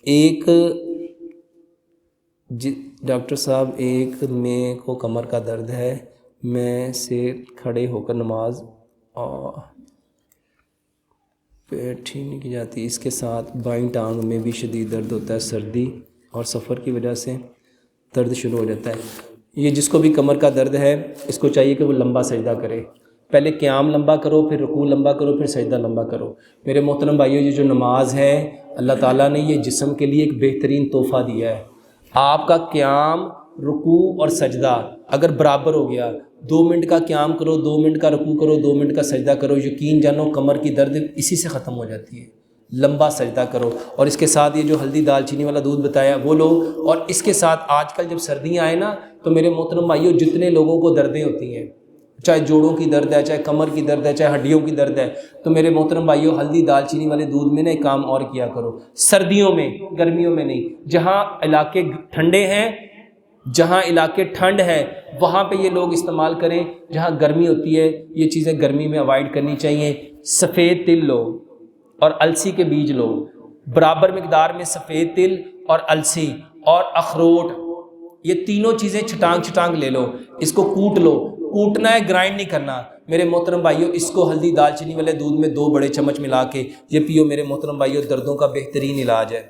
ایک ڈاکٹر صاحب ایک میں کو کمر کا درد ہے، میں سے کھڑے ہو کر نماز پیٹ ہی نہیں کی جاتی، اس کے ساتھ بائیں ٹانگ میں بھی شدید درد ہوتا ہے، سردی اور سفر کی وجہ سے درد شروع ہو جاتا ہے۔ یہ جس کو بھی کمر کا درد ہے اس کو چاہیے کہ وہ لمبا سجدہ کرے، پہلے قیام لمبا کرو، پھر رکوع لمبا کرو، پھر سجدہ لمبا کرو۔ میرے محترم بھائیو، یہ جو نماز ہے اللہ تعالیٰ نے یہ جسم کے لیے ایک بہترین تحفہ دیا ہے۔ آپ کا قیام، رکوع اور سجدہ اگر برابر ہو گیا، 2 منٹ کا قیام کرو، 2 منٹ کا رکوع کرو، 2 منٹ کا سجدہ کرو، یقین جانو کمر کی درد اسی سے ختم ہو جاتی ہے۔ لمبا سجدہ کرو، اور اس کے ساتھ یہ جو ہلدی دال چینی والا دودھ بتایا وہ لو، اور اس کے ساتھ آج کل جب سردیاں آئیں نا تو میرے محترم بھائیو جتنے لوگوں کو دردیں ہوتی ہیں، چاہے جوڑوں کی درد ہے، چاہے کمر کی درد ہے، چاہے ہڈیوں کی درد ہے، تو میرے محترم بھائیو ہلدی دال چینی والے دودھ میں نا ایک کام اور کیا کرو، سردیوں میں، گرمیوں میں نہیں، جہاں علاقے ٹھنڈے ہیں، جہاں علاقے ٹھنڈ ہے وہاں پہ یہ لوگ استعمال کریں، جہاں گرمی ہوتی ہے یہ چیزیں گرمی میں اوائڈ کرنی چاہیے۔ سفید تل لو اور السی کے بیج لو، برابر مقدار میں سفید تل اور السی اور اخروٹ، یہ تینوں چیزیں چھٹانگ چھٹانگ لے لو، اس کو کوٹ لو، کوٹنا ہے، گرائنڈ نہیں کرنا۔ میرے محترم بھائیو اس کو ہلدی دال چینی والے دودھ میں 2 بڑے چمچ ملا کے یہ پیو، میرے محترم بھائیو دردوں کا بہترین علاج ہے۔